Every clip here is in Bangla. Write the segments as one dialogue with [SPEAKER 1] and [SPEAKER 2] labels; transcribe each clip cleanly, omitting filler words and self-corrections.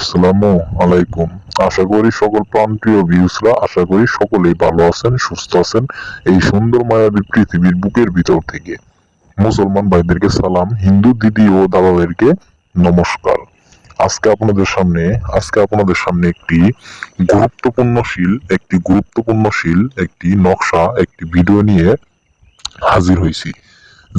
[SPEAKER 1] আসসালামু আলাইকুম। আশা করি সকল প্রান্তীয় ভিউসরা আশা করি সকলেই ভালো আছেন, সুস্থ আছেন এই সুন্দর মায়াবী পৃথিবীর বুকের ভিতর থেকে। মুসলমান ভাইদেরকে সালাম, হিন্দু দিদি ও দাদাদেরকে নমস্কার। আজকে আপনাদের সামনে একটি নকশা, একটি ভিডিও নিয়ে হাজির হয়েছি।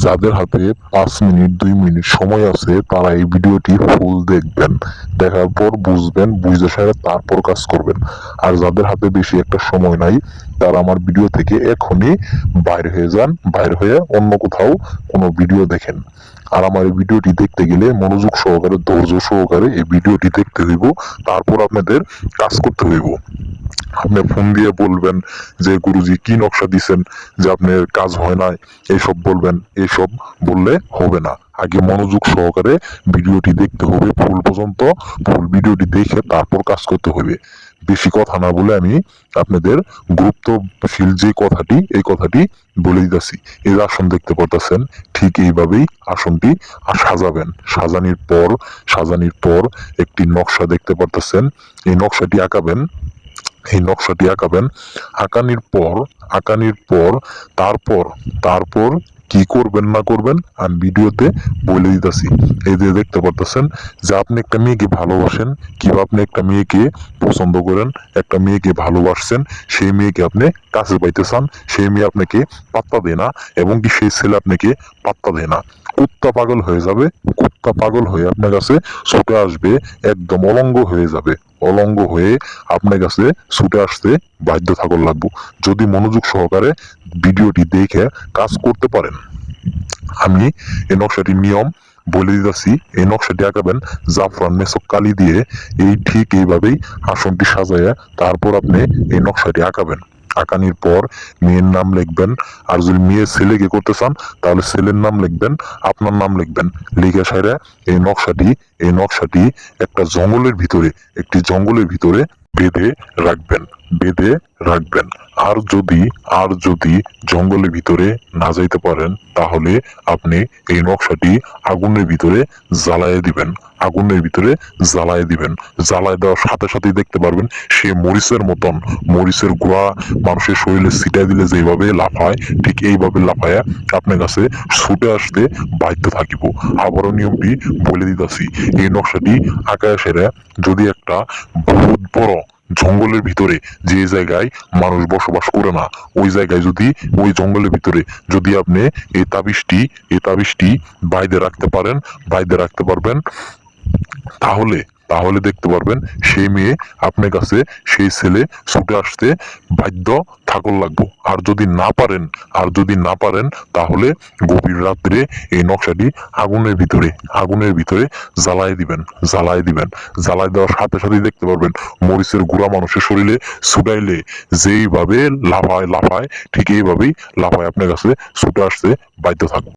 [SPEAKER 1] যাদের হাতে 5 মিনিট 2 মিনিট সময় আছে তারা এই ভিডিওটি ফুল দেখবেন, দেখার পর বুঝবেন, বুঝে সারা তারপর কাজ করবেন। আর যাদের হাতে বেশি একটা সময় নাই তারা আমার ভিডিও থেকে এখনই বাইরে হয়ে যান, বাইরে হয়ে অন্য কোথাও কোনো ভিডিও দেখেন। আর আমার এই ভিডিওটি দেখতে গেলে মনোযোগ সহকারে, ধৈর্য সহকারে এই ভিডিওটি দেখতে হইব, তারপর আপনাদের কাজ করতে হইব। আপনি ফোন দিয়ে বলবেন যে গুরুজি কি নকশা দিছেন যে আপনার কাজ হয় নাই, এইসব বলবেন। এইসব বললে হবে না, আগে মনোযোগ সহকারে ভিডিওটি দেখতে হবে ফুল পর্যন্ত। ফুল ভিডিওটি দেখে তারপর কাজ করতে হবে। বেশি কথা না বলে আমি আপনাদের গুরুত্বশীল যে কথাটি, এই কথাটি বলে দিতেছি। এই আসন দেখতে পারতেছেন, ঠিক এইভাবেই আসনটি সাজাবেন। সাজানির পর একটি নকশা দেখতে পারতেছেন, এই নকশাটি আঁকাবেন। আঁকানির পর তারপর কি করবেন না করবেন আমি ভিডিওতে বলে দিতেছি। এই যে দেখতে পারতেছেন যে আপনি একটা মেয়েকে ভালোবাসেন, কিংবা আপনি একটা মেয়েকে পছন্দ করেন, একটা মেয়েকে ভালোবাসছেন, সেই মেয়েকে আপনি কাছে পাইতে চান, সেই মেয়ে আপনাকে পাত্তা দেয় না, এবং কি সেই ছেলে আপনাকে পাত্তা দেয় না। কুত্তা পাগল হয়ে যাবে, কুত্তা পাগল হয়ে আপনার কাছে ছুটে আসবে, একদম অলঙ্গ হয়ে আপনার কাছে ছুটে আসতে বাধ্য থাকুন লাগবো, যদি মনোযোগ সহকারে ভিডিওটি দেখে কাজ করতে পারেন। আমি এই নকশাটির নিয়ম বলে দিতেছি। এই নকশাটি আঁকাবেন জাফরান মেসক কালি দিয়ে। ঠিক এইভাবেই আসনটি সাজাইয়া তারপর আপনি এই নকশাটি আঁকাবেন। আঁকানির পর মেয়ের নাম লিখবেন, আর যদি মেয়ে ছেলেকে করতে চান তাহলে ছেলের নাম লিখবেন, আপনার নাম লিখবেন। লিখে সাইরা এই নকশাটি একটি জঙ্গলের ভিতরে বেঁধে রাখবেন। আর যদি জঙ্গলের ভিতরে না যাইতে পারেন তাহলে আপনি এই নকশাটি আগুনের ভিতরে জ্বালায় দিবেন। জ্বালায় দেওয়ার সাথে সাথে দেখতে পারবেন সে মরিচের গুঁড়া মানুষের শরীরে ছিটাই দিলে যেভাবে লাফায়, ঠিক এইভাবে লাফায় আপনার কাছে ছুটে আসতে বাধ্য থাকিব। আবারও নিয়মটি বলে দিতেছি। এই নকশাটি আঁকায় সেরে যদি একটা বহুত বড় জঙ্গলের ভিতরে, যে জায়গায় মানুষ বসবাস করে না, ওই জঙ্গলের ভিতরে যদি আপনি এই তাবিজটি বাইরে রাখতে পারবেন, তাহলে দেখতে পারবেন সেই মেয়ে আপনার কাছে, সেই ছেলে ছুটে আসতে বাধ্য থাকুন লাগবো। আর যদি না পারেন তাহলে গভীর রাত্রে এই নকশাটি আগুনের ভিতরে জ্বালায় দিবেন। জ্বালায় দেওয়ার সাথে সাথে দেখতে পারবেন মরিচের গুঁড়া মানুষের শরীরে ছুটাইলে যেইভাবে লাফায়, ঠিক এইভাবেই লাফায় আপনার কাছে ছুটে আসতে বাধ্য থাকবে।